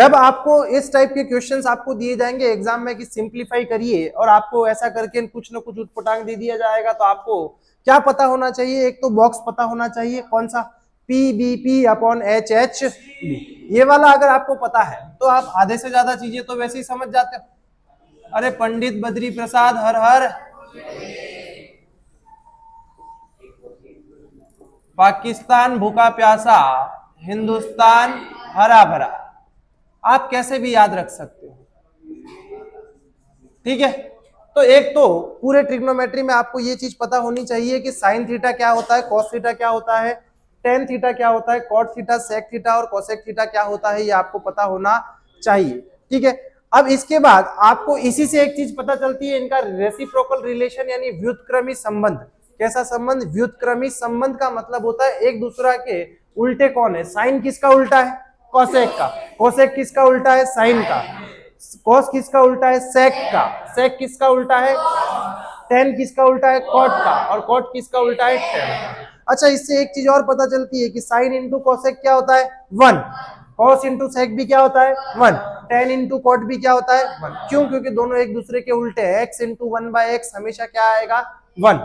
जब आपको इस टाइप के क्वेश्चंस आपको दिए जाएंगे एग्जाम में कि सिंप्लीफाई करिए और आपको ऐसा करके कुछ ना कुछ उटपटांग दे दिया जाएगा, तो आपको क्या पता होना चाहिए? एक तो बॉक्स पता होना चाहिए, कौन सा? PBP upon HHB। ये वाला अगर आपको पता है तो आप आधे से ज्यादा चीजें तो वैसे ही समझ जाते हो। अरे पंडित बद्री प्रसाद हर हर, पाकिस्तान भूखा प्यासा, हिंदुस्तान हरा भरा, आप कैसे भी याद रख सकते हो। ठीक है, तो एक तो पूरे ट्रिग्नोमेट्री में आपको ये चीज पता होनी चाहिए कि साइन थीटा क्या होता है, कॉस थीटा क्या होता है, टेन थीटा क्या होता है, कॉट थीटा, सेक थीटा और कोसेक थीटा क्या होता है, ये आपको पता होना चाहिए। ठीक है, अब इसके बाद आपको इसी से एक चीज पता चलती है, इनका रेसिप्रोकल रिलेशन यानी व्युत्क्रमी संबंध। कैसा संबंध? व्युत्क्रमी संबंध का मतलब होता है एक दूसरा के उल्टे कौन है। साइन किसका उल्टा है? कोसेक का। कोसेक किसका उल्टा है? साइन का। कॉस किसका उल्टा है? सेक का। सेक किसका उल्टा है? टेन किसका उल्टा है? कॉट का। और कॉट किसका उल्टा है? टेन। अच्छा, इससे एक चीज और पता चलती है कि साइन इंटू कोसेक क्या होता है? 1। कॉस इंटू सेक भी क्या होता है? 1। टेन इंटू कॉट भी क्या होता है? 1। क्यों? क्योंकि दोनों एक दूसरे के उल्टे है। एक्स इंटू 1/x हमेशा क्या आएगा? 1।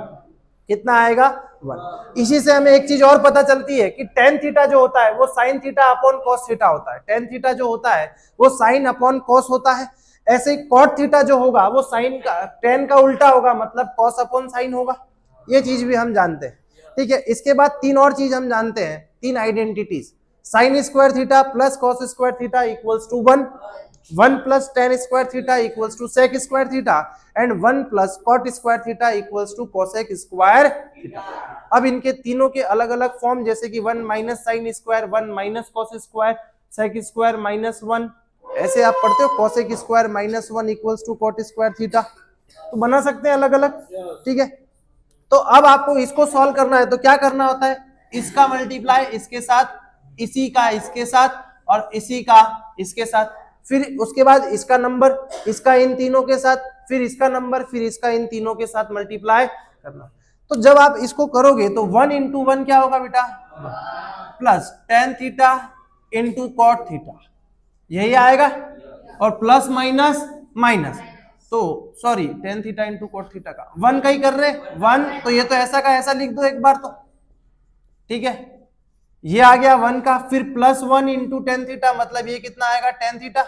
कितना आएगा? 1। इसी से हमें एक चीज और पता चलती है कि टेन थीटा जो होता है वो sine theta upon cos theta होता है। टेन थीटा जो होता है वो साइन अपॉन कॉस होता है। ऐसे ही कॉट थीटा जो होगा वो साइन का टेन का उल्टा होगा, मतलब कॉस अपॉन साइन होगा। ये चीज भी हम जानते हैं। ठीक है, इसके बाद तीन और चीज हम जानते हैं, तीन identities. Sine square theta plus cos square theta equals to 1, 1 plus tan square theta equals to sec square theta and 1 plus cot square theta equals to cosec square theta. अब इनके तीनों के अलग अलग फॉर्म, जैसे कि 1 minus sine square, 1 minus cos square, sec square minus 1, ऐसे आप पढ़ते हो। Cosec square minus 1 equals to cot square theta, तो बना सकते हैं अलग अलग। ठीक है, तो अब आपको इसको सॉल्व करना है तो क्या करना होता है? इसका मल्टीप्लाई इसके साथ, इसी का इसके साथ और इसी का इसके साथ, फिर उसके बाद इसका नंबर इसका इन तीनों के साथ, फिर इसका नंबर फिर इसका इन तीनों के साथ मल्टीप्लाई करना। तो जब आप इसको करोगे तो 1 इंटू 1 क्या होगा बेटा? Plus tan theta into cot theta, यही आएगा। और प्लस माइनस माइनस, तो sorry tan theta into cot theta का 1 का ही कर रहे 1, तो ये तो ऐसा का ऐसा लिख दो एक बार तो। ठीक है, ये आ गया 1 का, फिर प्लस 1 इंटू टेन थीटा, मतलब ये कितना आएगा? Tan theta.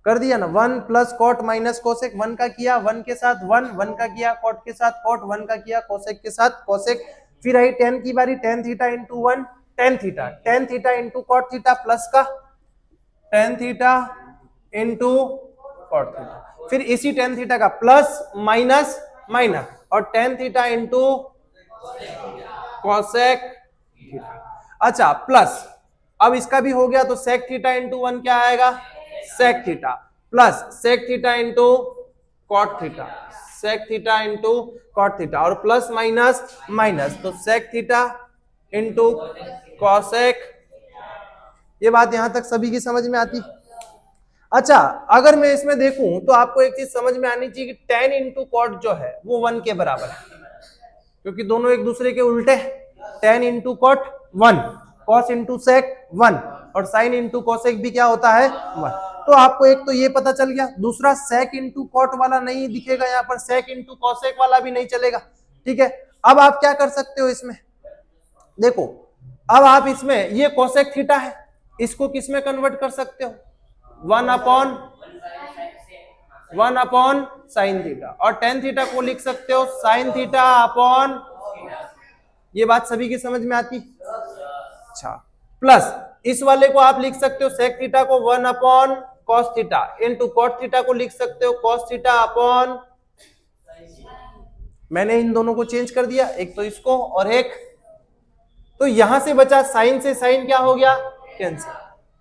कर दिया ना? 1 प्लस कॉट माइनस कोसेक, 1 का किया 1 के साथ 1, 1 का किया कॉट के साथ कॉट, 1 का किया कोसेक के साथ कोसेक, फिर आई 10 की बारी, tan theta into 1 tan theta, tan theta into cot theta plus का tan theta into cot theta, फिर इसी टेन थीटा का प्लस माइनस माइनस और tan theta into cosec theta. अच्छा, प्लस अब इसका भी हो गया, तो सेक थीटा इंटू 1 क्या आएगा? Sec theta, plus sec theta into cot theta, sec theta into cot theta, और प्लस माइनस माइनस, तो सेक थीटा इंटू कॉसेक। ये बात यहां तक सभी की समझ में आती? अच्छा, अगर मैं इसमें देखूं तो आपको एक चीज समझ में आनी चाहिए कि टेन इंटू कॉट जो है वो 1 के बराबर है, क्योंकि दोनों एक दूसरे के उल्टे। Tan into cot 1, cos into sec 1 और साइन इंटू कोसेक भी क्या होता है? 1। तो आपको एक तो ये पता चल गया, दूसरा सेक इंटू कॉट वाला नहीं दिखेगा यहाँ पर, सेक इंटू कोसेक वाला भी नहीं चलेगा। ठीक है, अब आप क्या कर सकते हो इसमें? देखो, अब आप इसमें ये कोसेक थीटा है, इसको किस में कन्वर्ट कर सकते हो? 1 अपॉन साइन थीटा, और टेन थीटा को लिख सकते हो साइन थीटा अपॉन। ये बात सभी की समझ में आती? अच्छा, प्लस इस वाले को आप लिख सकते हो सेक थीटा को 1 upon cos theta into cot theta को लिख सकते हो कॉस थीटा अपॉन। मैंने इन दोनों को चेंज कर दिया, एक तो इसको और एक, तो यहां से बचा साइन से साइन क्या हो गया? कैंसिल।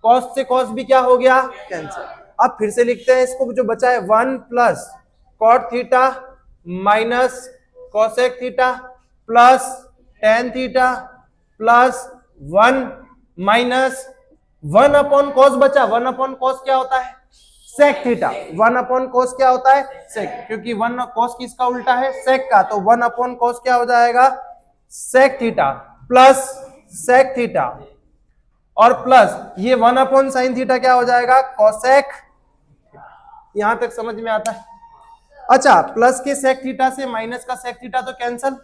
कॉस से कॉस भी क्या हो गया? कैंसिल। अब फिर से लिखते हैं इसको, जो बचा है 1 plus cot theta minus cosec theta plus tan theta plus 1 minus 1 upon cos बचा। 1 अपॉन कॉस क्या होता है? Sec theta. 1 अपॉन कॉस क्या होता है? सेक, क्योंकि 1 कॉस किसका उल्टा है? सेक का, तो 1 अपॉन कॉस क्या हो जाएगा? Sec theta plus sec theta और प्लस ये 1/sin थीटा क्या हो जाएगा, कोसेक। यहां तक समझ में आता है? अच्छा, प्लस के सेक थीटा से माइनस का सेक थीटा तो कैंसल,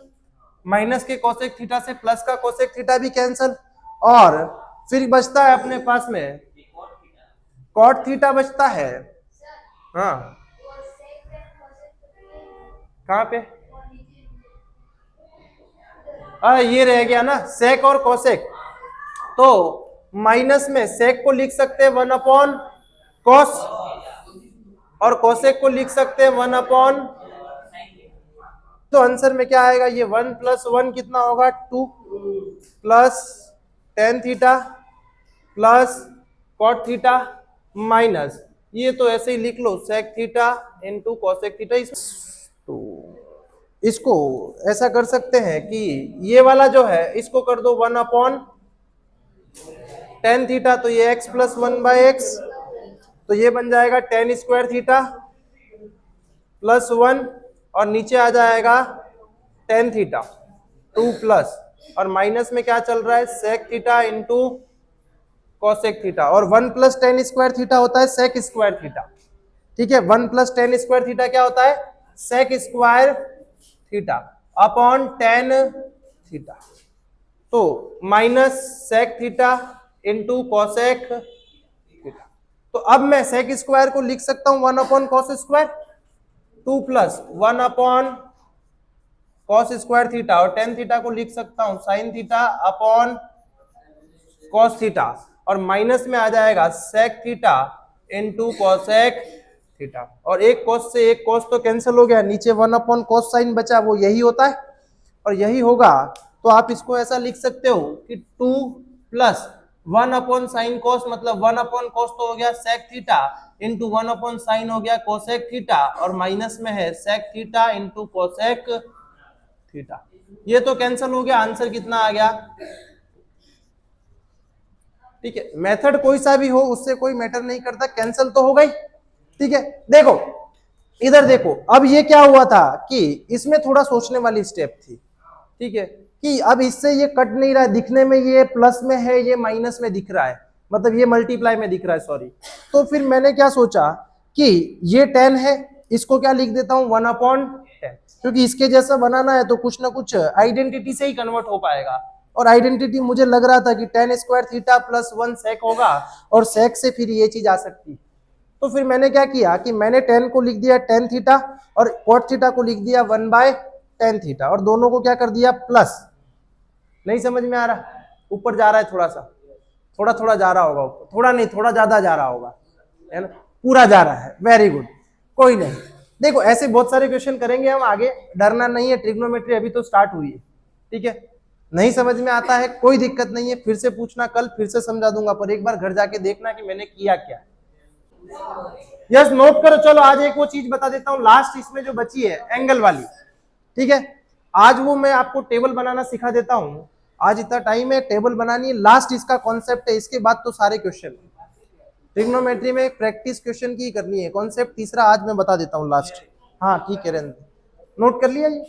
माइनस के कोसेक थीटा से प्लस का कोसेक थीटा भी कैंसल, और फिर बचता है अपने पास में कॉट थीटा बचता है। हाँ, कहां पे? ये रह गया ना सेक और कोसेक, तो माइनस में सेक को लिख सकते हैं 1/cos, और कोसेक को लिख सकते हैं 1/, तो आंसर में क्या आएगा, ये 1 + 1 कितना होगा, 2 plus tan theta plus cot theta minus, ये तो ऐसे ही लिख लो sec theta into cosec theta. तो इसको ऐसा कर सकते हैं कि ये वाला जो है इसको कर दो 1/tan थीटा, तो ये x + 1/x, तो ये बन जाएगा tan स्क्वायर थीटा प्लस 1, और नीचे आ जाएगा tan थीटा 2 प्लस, और माइनस में क्या चल रहा है, sec theta into cosec theta, और 1 + tan स्क्वायर थीटा होता है सेक स्क्वायर थीटा। ठीक है, 1 + tan स्क्वायर थीटा क्या होता है, sec square theta upon tan theta, तो minus sec theta into cosec theta. तो अब मैं सेक स्क्वायर को लिख सकता हूं 1/cos square, 2 plus 1/cos square theta, और tan थीटा को लिख सकता हूं sin theta upon cos theta, और माइनस में आ जाएगा sec theta into cosec theta, और एक cos से एक cos तो कैंसिल हो गया, नीचे 1/cos sin बचा, वो यही होता है, और यही होगा। तो आप इसको ऐसा लिख सकते हो कि 2 प्लस 1/sin cos, मतलब 1/cos तो हो गया sec थीटा इंटू 1/sin हो गया कोसेक थीटा, और माइनस में है sec theta into cosec theta. ये तो कैंसिल हो गया, आंसर कितना आ गया। ठीक है, मेथड कोई सा भी हो उससे कोई मैटर नहीं करता, कैंसिल तो हो गई। ठीक है, देखो इधर देखो, अब ये क्या हुआ था कि इसमें थोड़ा सोचने वाली स्टेप थी। ठीक है, कि अब इससे ये कट नहीं रहा है, दिखने में ये प्लस में है, ये माइनस में दिख रहा है, मतलब ये मल्टीप्लाई में दिख रहा है, सॉरी। तो फिर मैंने क्या सोचा कि ये 10 है, इसको क्या लिख देता हूं 1/10, क्योंकि इसके जैसा बनाना है तो कुछ ना कुछ आइडेंटिटी से ही कन्वर्ट हो पाएगा, और आइडेंटिटी मुझे लग रहा था कि tan स्क्वायर थीटा प्लस 1 सेक होगा, और सेक से फिर ये चीज आ सकती। तो फिर मैंने क्या किया कि मैंने 10 को लिख दिया tan थीटा, और cot थीटा को लिख दिया 1/tan थीटा, और दोनों को क्या कर दिया प्लस। नहीं समझ में आ रहा, ऊपर जा रहा है थोड़ा सा, थोड़ा थोड़ा जा रहा होगा ऊपर, थोड़ा नहीं थोड़ा ज्यादा जा रहा होगा, है ना, पूरा जा रहा है, वेरी गुड, कोई नहीं। देखो ऐसे बहुत सारे क्वेश्चन करेंगे हम आगे, डरना नहीं है, ट्रिग्नोमेट्री अभी तो स्टार्ट हुई है। ठीक है, नहीं समझ में आता है कोई दिक्कत नहीं है, फिर से पूछना, कल फिर से समझा दूंगा, पर एक बार घर जाके देखना कि मैंने किया क्या। यस, नोट करो। चलो आज एक वो चीज बता देता हूं लास्ट इसमें जो बची है, एंगल वाली। ठीक है, आज वो मैं आपको टेबल बनाना सिखा देता हूं, आज इतना टाइम है, टेबल बनानी है, लास्ट इसका कॉन्सेप्ट है, इसके बाद तो सारे क्वेश्चन। ट्रिग्नोमेट्री में प्रैक्टिस क्वेश्चन की करनी है, कॉन्सेप्ट तीसरा आज मैं बता देता हूँ लास्ट। हाँ ठीक है, रेंद्र नोट कर लिया, ये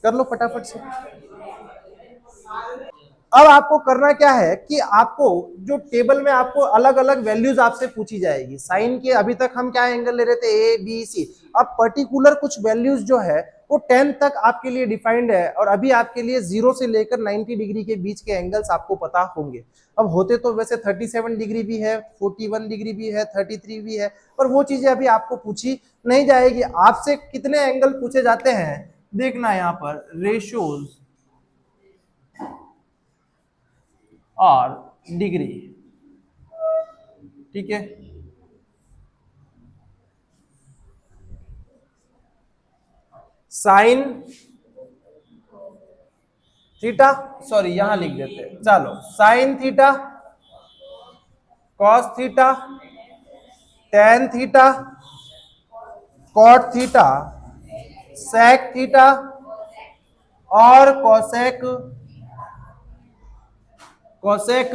कर लो फटाफट से। अब आपको करना क्या है कि आपको जो टेबल में आपको अलग अलग वैल्यूज आपसे पूछी जाएगी साइन के, अभी तक हम क्या एंगल ले रहे थे, ए बी सी, अब पर्टिकुलर कुछ वैल्यूज जो है वो 10 तक आपके लिए डिफाइंड है, और अभी आपके लिए 0 से लेकर 90 डिग्री के बीच के एंगल्स आपको पता होंगे। अब होते तो वैसे 37 डिग्री भी है, 41 डिग्री भी है, 33 भी है, पर वो चीजें अभी आपको पूछी नहीं जाएगी। आपसे कितने एंगल पूछे जाते हैं देखना, यहाँ पर रेशियोज और डिग्री। ठीक है, साइन थीटा, सॉरी यहां लिख देते हैं, चलो sine theta, cos theta, tan theta, cot theta, sec theta, और कोसेक कोसेक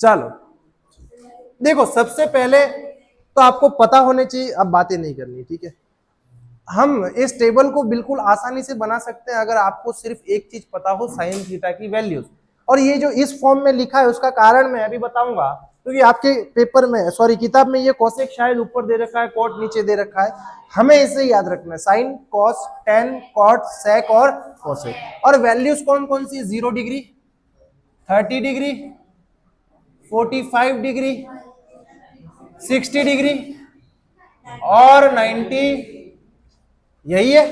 चलो देखो, सबसे पहले तो आपको पता होने चाहिए, अब बातें नहीं करनी, ठीक है। हम इस टेबल को बिल्कुल आसानी से बना सकते हैं अगर आपको सिर्फ एक चीज पता हो, साइन थीटा की वैल्यूज। और ये जो इस फॉर्म में लिखा है उसका कारण मैं अभी बताऊंगा, क्योंकि आपके पेपर में, सॉरी किताब में, ये कोसेक शायद ऊपर दे रखा है, कॉट नीचे दे रखा है। हमें इसे याद रखना है, साइन, कॉस, टेन, कॉट, सेक और कोसेक। और वैल्यूज कौन कौन सी? 0 डिग्री, 30 डिग्री, 45 डिग्री, 60 डिग्री और 90, यही है।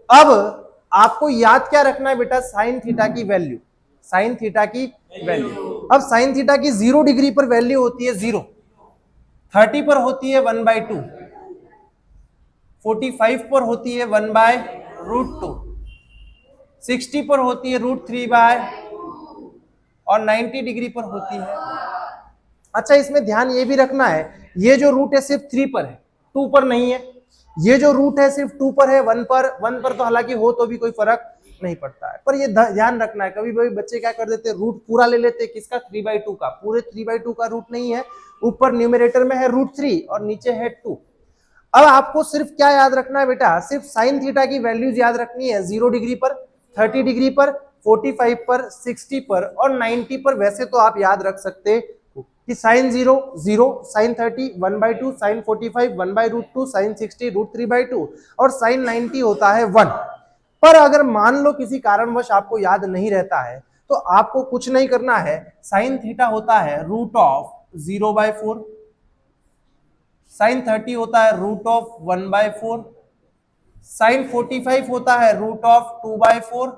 अब आपको याद क्या रखना है बेटा? साइन थीटा की वैल्यू, साइन थीटा की वैल्यू। अब साइन थीटा की 0 डिग्री पर वैल्यू होती है 0, 30 पर होती है 1/2, 45 पर होती है 1/√2, 60 पर होती है √3 और 90 डिग्री पर होती है। अच्छा, इसमें ध्यान ये भी रखना है, ये जो रूट है सिर्फ 3 पर है, 2 पर नहीं है। ये जो रूट है सिर्फ 2 पर है, 1 पर तो हालांकि हो तो भी कोई फर्क नहीं पड़ता है। पर ये ध्यान रखना है, कभी कभी बच्चे क्या कर देते हैं, रूट पूरा ले लेते हैं, किसका? 3/2 का। पूरे 3/2 का रूट नहीं है, ऊपर न्यूमरेटर में है √3 और नीचे है 2। अब आपको सिर्फ क्या याद रखना है बेटा? सिर्फ साइन थीटा की वैल्यूज याद रखनी है, 0 डिग्री पर, 30 डिग्री पर, 45 पर, 60 पर और 90 पर। वैसे तो आप याद रख सकते कि साइन 0 0, साइन 30 1/2, साइन 45 1/√2, साइन 60 √3/2 और साइन 90 होता है 1। पर अगर मान लो किसी कारणवश आपको याद नहीं रहता है तो आपको कुछ नहीं करना है, साइन थीटा होता है √0/4, साइन 30 होता है √1/4, साइन 45 होता है √2/4,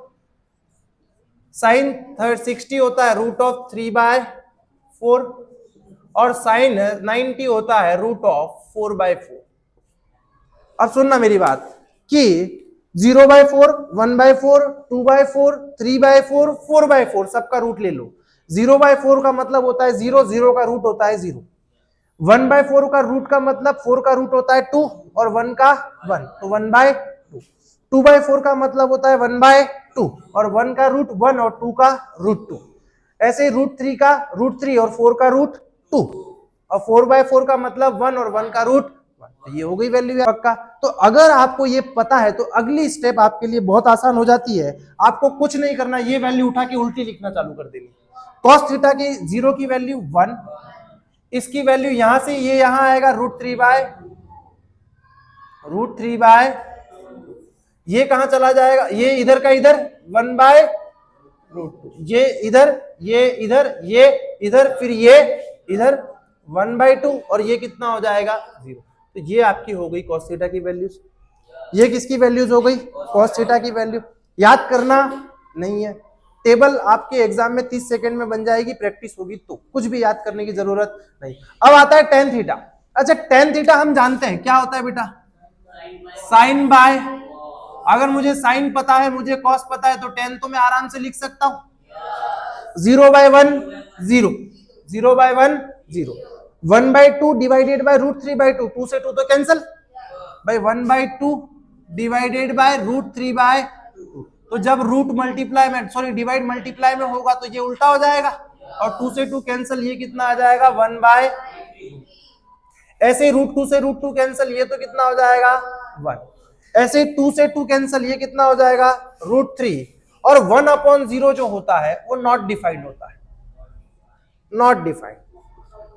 साइन 60 होता है √3/4 और साइन 90 होता है √4/4। अब सुनना मेरी बात कि 0/4, 1/4, 2/4, 3/4, 4/4 सबका रूट ले लो। 0/4 का मतलब होता है 0, 0 का रूट होता है 0। 1/4 का रूट का मतलब 4 का रूट होता है 2 और 1 का 1, तो 1/2। 2/4 का मतलब होता है 1/2 और 1 का रूट 1 और 2 का रूट 2। ऐसे ही √3 का रूट 3 और 4 का रूट 2 और 4/4 का मतलब 1 और 1 का रूट 1। तो ये हो गई वैल्यू पक्का। तो अगर आपको ये पता है तो अगली स्टेप आपके लिए बहुत आसान हो जाती है। आपको कुछ नहीं करना, ये वैल्यू उठा के उल्टी लिखना चालू कर देनी। कॉस थीटा की 0 की वैल्यू 1, इसकी वैल्यू यहां से ये यहां आएगा √3/, ये कहां चला जाएगा? ये इधर का इधर 1/√2, ये इधर, ये इधर, ये इधर, फिर ये इधर 1/2 और ये कितना हो जाएगा? 0। तो ये आपकी हो गई कॉस थीटा की वैल्यूज। ये किसकी वैल्यूज हो गई? कॉस थीटा की वैल्यू। याद करना नहीं है, टेबल आपके एग्जाम में 30 सेकंड में बन जाएगी, प्रैक्टिस होगी तो कुछ भी याद करने की जरूरत नहीं। अब आता है टेन थीटा। अच्छा, टेन थीटा हम जानते हैं क्या होता है बेटा? साइन बाय, अगर मुझे साइन पता है, मुझे कॉस पता है, तो टेन तो मैं आराम से लिख सकता हूं। 0/1 0, 0/1 0, 1/2 डिवाइडेड बाय √3/2, 2 से 2 तो कैंसिल भाई, 1/2 डिवाइडेड बाय √3/2। तो जब रूट मल्टीप्लाई में, सॉरी डिवाइड मल्टीप्लाई में होगा तो ये उल्टा हो जाएगा और 2 से 2 कैंसिल, ये कितना आ जाएगा? 1/2। ऐसे ही √2 से √2 कैंसिल, ये तो कितना हो जाएगा? 1। ऐसे 2 से 2 कैंसिल, ये कितना हो जाएगा? √3। और 1/0 जो होता है वो नॉट डिफाइंड होता है, नॉट डिफाइंड।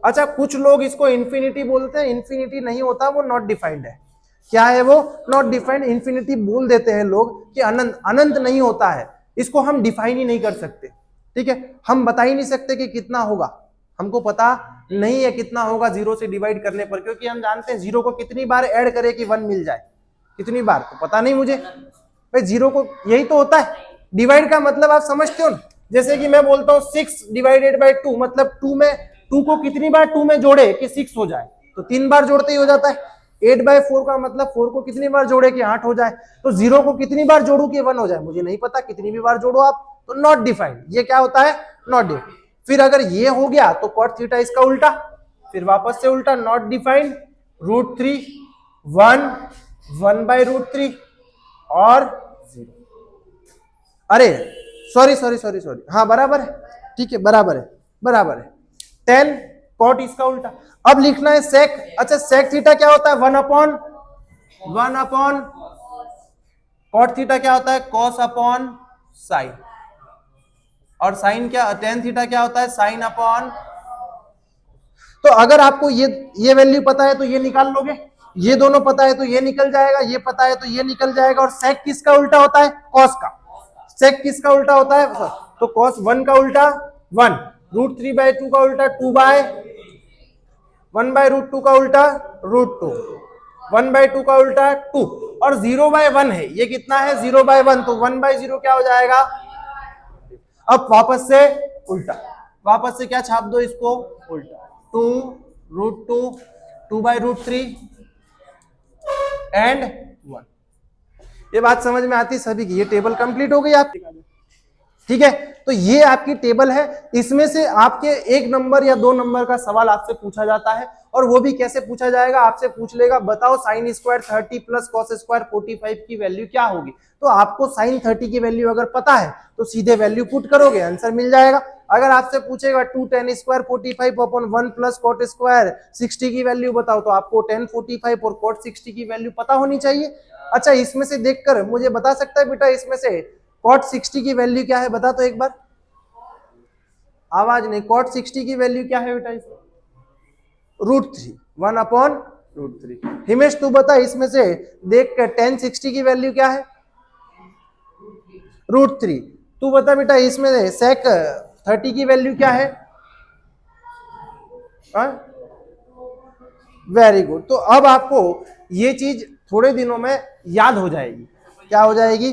अच्छा, कुछ लोग इसको इंफिनिटी बोलते हैं, इंफिनिटी नहीं होता, वो नॉट डिफाइंड है। क्या है वो? Not defined. इंफिनिटी बोल देते हैं लोग कि अनंत, अनंत नहीं होता है, इसको हम डिफाइन ही नहीं कर सकते। ठीक है, हम बता ही नहीं सकते कि कितना होगा, हमको पता नहीं है कितना होगा 0 से डिवाइड करने पर, क्योंकि हम जानते हैं 0 को कितनी बार ऐड करें कि 1 मिल जाए, कितनी बार तो पता नहीं मुझे भाई। 0 को यही तो होता है डिवाइड का मतलब, आप समझते हो ना? जैसे कि मैं बोलता हूँ 6 डिवाइडेड बाय 2, मतलब 2 को कितनी बार 2 में जोड़े कि 6 हो जाए, तो 3 बार जोड़ते ही हो जाता है। 8/4 का मतलब 4 को कितनी बार जोड़े कि 8 हो जाए, तो 0 को कितनी बार जोड़ू कि 1 हो जाए, मुझे नहीं पता, कितनी भी बार जोड़ो आप, तो नॉट डिफाइंड। ये क्या होता है? Not defined. फिर अगर ये हो गया तो कॉट थीटा इसका उल्टा, फिर वापस से उल्टा, नॉट डिफाइंड, √3 1 1/√3 और 0। अरे सॉरी, हाँ बराबर है, ठीक है, बराबर है 10 कॉट इसका उल्टा। अब लिखना है सेक, अच्छा सेक थीटा क्या होता है, 1 अपॉन कॉट थीटा क्या होता है, कॉस अपॉन साइन, और साइन क्या, टेन थीटा क्या होता है, साइन अपॉन। तो अगर आपको ये वैल्यू पता है तो ये निकाल लोगे, ये दोनों पता है तो ये निकल जाएगा, ये पता है तो ये निकल जाएगा। और सेक किसका उल्टा होता है, कॉस का। सेक किसका उल्टा होता है, तो कॉस 1 का उल्टा 1, √3/2 का उल्टा 2/, 1/√2 का उल्टा √2, 1/2 का उल्टा 2, और 0/1 है, ये कितना है 0/1, तो 1/0 क्या हो जाएगा। अब वापस से उल्टा, वापस से क्या छाप दो इसको, उल्टा, 2√2, 2/√3 एंड 1। ये बात समझ में आती सभी की, ये टेबल कंप्लीट हो गई आपकी, ठीक है। तो ये आपकी टेबल है, इसमें से आपके 1 नंबर या 2 नंबर का सवाल आपसे पूछा जाता है, और वो भी कैसे पूछा जाएगा, आपसे पूछ लेगा बताओ sine square 30 plus cos square 45 की वैल्यू क्या होगी। तो आपको साइन 30 की वैल्यू अगर पता है तो सीधे वैल्यू पुट करोगे, आंसर मिल जाएगा। अगर आपसे पूछेगा 2 tan square 45 upon 1 plus cot square 60 की वैल्यू बताओ, तो आपको tan 45 और कॉट 60 की वैल्यू पता होनी चाहिए। अच्छा इसमें से देखकर मुझे बता सकता है बेटा, इसमें से कॉट 60 की वैल्यू क्या है, बता तो एक बार, आवाज नहीं, कॉट 60 की वैल्यू क्या है बेटा, √3, 1/√3। हिमेश तू बता इसमें से देख कर tan 60 की वैल्यू क्या है, √3। तू बता बेटा इसमें से सेक 30 की वैल्यू क्या है, वेरी गुड। तो अब आपको ये चीज थोड़े दिनों में याद हो जाएगी, क्या हो जाएगी,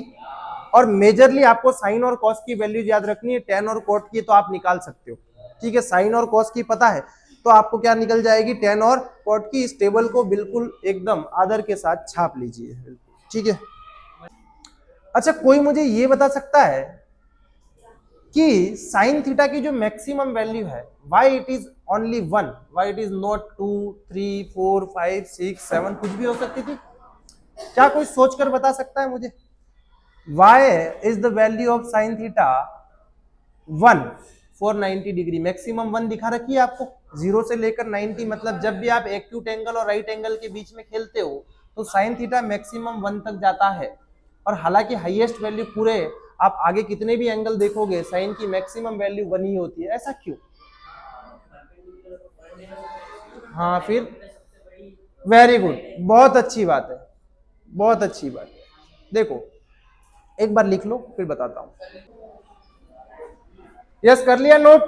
और मेजरली आपको साइन और कॉस की वैल्यू याद रखनी है, tan और कॉट की तो आप निकाल सकते हो, ठीक है। साइन और कॉस की पता है तो आपको क्या निकल जाएगी, tan और कॉट की। इस टेबल को बिल्कुल एकदम आदर के साथ छाप लीजिए, ठीक है। अच्छा कोई मुझे ये बता सकता है कि साइन थीटा की जो मैक्सिमम वैल्यू है, why it is only 1, why it is not 2, 3, 4, 5, 6, 7, कुछ भी हो सकती थी, क्या कोई सोचकर बता सकता है मुझे। y is the value of sin theta 1 for 90 degree, maximum 1 दिखा रखी है आपको, 0 से लेकर 90, मतलब जब भी आप एक्यूट एंगल और राइट एंगल के बीच में खेलते हो तो साइन थीटा मैक्सिमम 1 तक जाता है। और हालांकि हाईएस्ट वैल्यू पूरे आप आगे कितने भी एंगल देखोगे साइन की मैक्सिमम वैल्यू 1 ही होती है, ऐसा क्यों। हाँ फिर वेरी गुड, बहुत अच्छी बात है, बहुत अच्छी बात है। देखो एक बार लिख लो फिर बताता हूं। यस कर लिया नोट,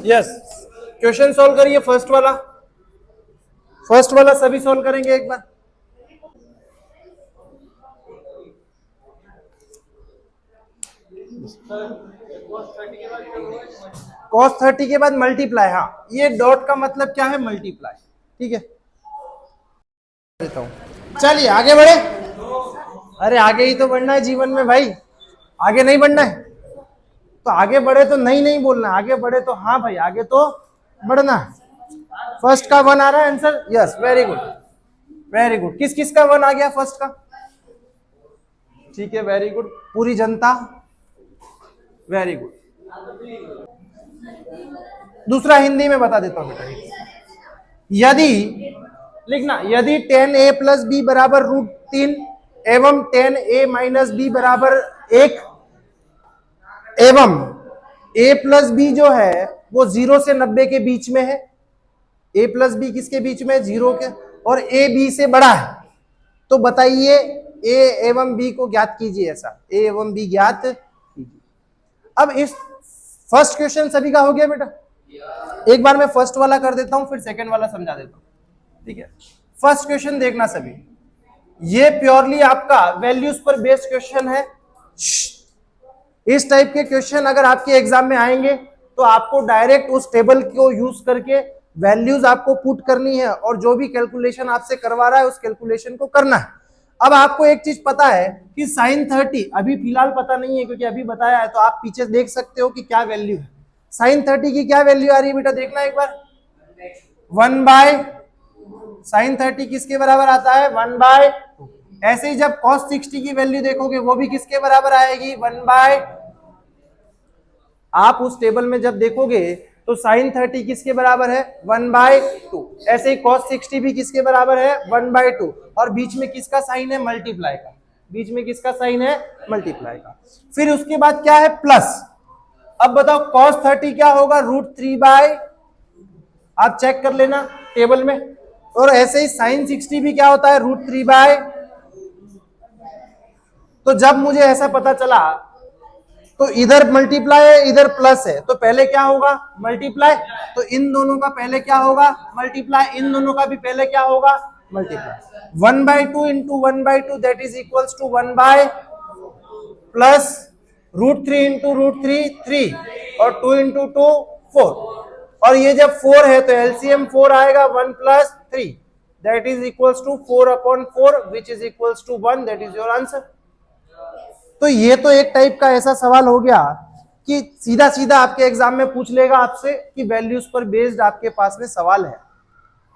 यस क्वेश्चन सॉल्व करिए, फर्स्ट वाला सभी सॉल्व करेंगे एक बार। cos 30 के बाद मल्टीप्लाई, हाँ ये डॉट का मतलब क्या है, मल्टीप्लाई, ठीक है। देता हूं, चलिए आगे बढ़े। अरे आगे ही तो बढ़ना है जीवन में भाई, आगे नहीं बढ़ना है तो आगे बढ़े तो नहीं बोलना, आगे बढ़े तो हाँ भाई आगे तो बढ़ना। फर्स्ट का 1 आ रहा है answer, yes very good very good. किस किस का 1 आ गया फर्स्ट का, ठीक है वेरी गुड, पूरी जनता, वेरी गुड। दूसरा हिंदी में बता देता हूं बेटा, यदि लिखना, यदि tan a प्लस बी बराबर √3 एवं tan a माइनस बी बराबर 1 एवं a प्लस बी जो है वो 0 से 90 के बीच में है, a प्लस बी किसके बीच में, 0 के, और a b से बड़ा है, तो बताइए a एवं b को ज्ञात कीजिए, ऐसा a एवं b ज्ञात कीजिए। अब इस फर्स्ट क्वेश्चन सभी का हो गया बेटा, एक बार मैं फर्स्ट वाला कर देता हूं फिर सेकंड वाला समझा देता हूं, ठीक है। फर्स्ट क्वेश्चन देखना सभी, ये प्योरली आपका वैल्यूज पर बेस्ड क्वेश्चन है। इस टाइप के क्वेश्चन अगर आपके एग्जाम में आएंगे तो आपको डायरेक्ट उस टेबल को यूज करके वैल्यूज आपको पुट करनी है और जो भी कैलकुलेशन आपसे करवा रहा है उस कैलकुलेशन को करना है। अब आपको एक चीज पता है कि sin 30 अभी फिलहाल पता नहीं है क्योंकि अभी बताया है, तो आप पीछे देख सकते हो कि क्या वैल्यू है। sin 30 की क्या वैल्यू आ रही है बेटा, देखना एक बार। 1/, sin 30 किसके बराबर आता है, 1/2। ऐसे ही जब cos 60 की वैल्यू देखोगे वो भी किसके बराबर आएगी, 1/। आप उस टेबल में जब देखोगे तो sin 30 किसके बराबर है, 1/2। ऐसे ही cos 60 भी किसके बराबर है, 1/2। और बीच में किसका साइन है, मल्टीप्लाई का। बीच में किसका साइन है, मल्टीप्लाई का। फिर उसके बाद क्या है, प्लस। अब बताओ cos 30 क्या होगा, √3/, आप चेक कर लेना टेबल में। और ऐसे ही sin 60 भी क्या होता है, √3/। तो जब मुझे ऐसा पता चला तो इधर मल्टीप्लाई है इधर प्लस है, तो पहले क्या होगा, मल्टीप्लाई। तो इन दोनों का पहले क्या होगा, मल्टीप्लाई। इन दोनों का भी पहले क्या होगा, multiply. 1/2 into 1/2 that is equals to 1/, plus √3 into √3 3, और 2 इंटू 2 4। और ये जब 4 है तो एलसीएम 4 आएगा, 1 plus 3 that is equals to 4/4 which is equals to 1, that is your answer. तो ये तो एक टाइप का ऐसा सवाल हो गया कि सीधा सीधा आपके एग्जाम में पूछ लेगा आपसे कि वैल्यूज पर बेस्ड आपके पास में सवाल है।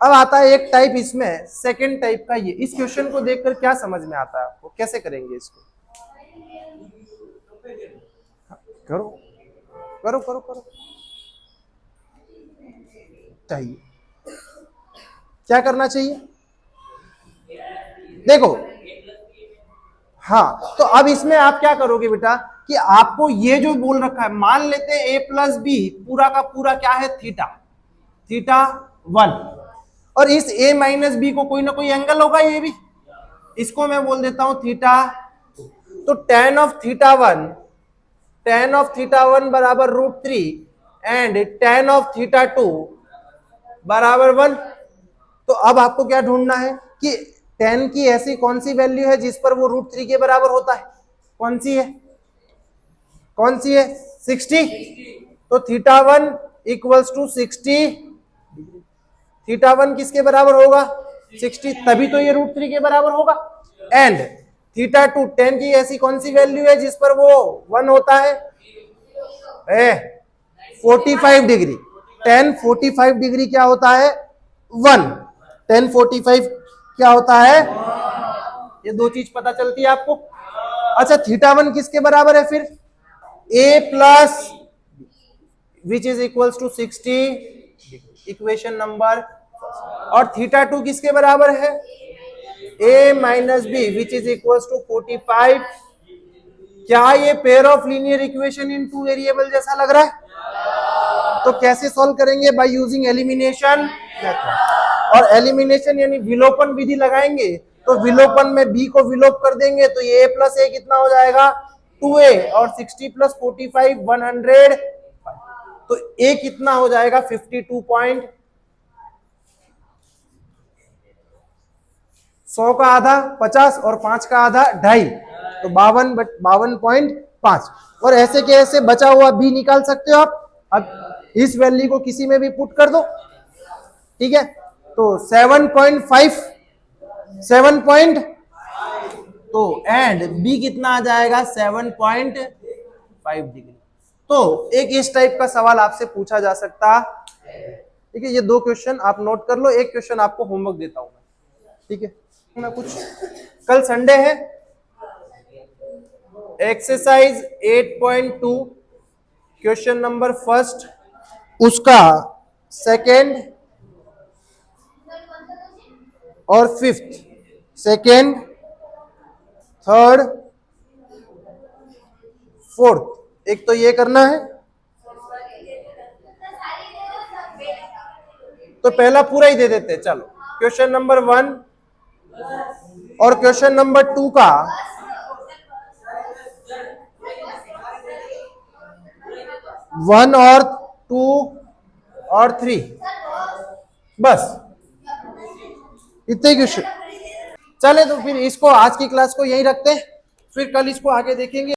अब आता है एक टाइप इसमें, सेकंड टाइप का। ये इस क्वेश्चन को देखकर क्या समझ में आता है आपको, कैसे करेंगे इसको, करो करो करो करो। चाहिए क्या करना चाहिए, देखो। हाँ, तो अब इसमें आप क्या करोगे बेटा कि आपको ये जो बोल रखा है, मान लेते हैं a+b पूरा का पूरा क्या है, θ1। और इस a-b को कोई ना कोई एंगल होगा, ये भी, इसको मैं बोल देता हूं θ। तो tan of θ1 बराबर √3 एंड tan of θ2 बराबर 1। तो अब आपको क्या ढूंढना है कि tan की ऐसी कौन सी वैल्यू है जिस पर वो √3 के बराबर होता है, कौन सी है, कौन सी है, 60। तो θ1 इक्वल्स टू 60, θ1 किसके बराबर होगा, 60, तभी तो ये √3 के बराबर होगा। एंड θ2 tan की ऐसी कौन सी वैल्यू है जिस पर वो 1 होता है, 45 डिग्री। tan 45 डिग्री क्या होता है, 1। tan 45 क्या होता है, ये दो चीज पता चलती है आपको। अच्छा, θ1 किसके बराबर है फिर, a+ which is equals to 60, equation number. और θ2 किसके बराबर है, a-b which is equals to 45। क्या ये pair of linear equation in two variable जैसा लग रहा है। तो कैसे सॉल्व करेंगे, बाय यूजिंग एलिमिनेशन मेथड। और एलिमिनेशन यानी विलोपन विधि लगाएंगे, तो विलोपन में b को विलोप कर देंगे, तो ये a+a कितना हो जाएगा, 2a, और 60 + 45 100। तो a कितना हो जाएगा, 52 पॉइंट। 100 का आधा 50 और 5 का आधा 2.5, तो 52.5। और ऐसे के ऐसे बचा हुआ b निकाल सकते हो आप। अब इस वैल्यू को किसी में भी पुट कर दो, ठीक है। तो 7.5 तो एंड b कितना आ जाएगा, 7.5 डिग्री। तो एक इस टाइप का सवाल आपसे पूछा जा सकता है, ठीक है। ये दो क्वेश्चन आप नोट कर लो, एक क्वेश्चन आपको होमवर्क देता हूं मैं, ठीक है। मैं कुछ, कल संडे है, एक्सरसाइज 8.2 क्वेश्चन नंबर फर्स्ट, उसका सेकेंड और फिफ्थ, सेकेंड थर्ड फोर्थ, एक तो ये करना है। तो पहला पूरा ही दे देते हैं, चलो। क्वेश्चन नंबर 1 और क्वेश्चन नंबर 2 का 1 और 2 और 3, बस इतने क्वेश्चन। चले तो फिर इसको, आज की क्लास को यहीं रखते हैं, फिर कल इसको आगे देखेंगे।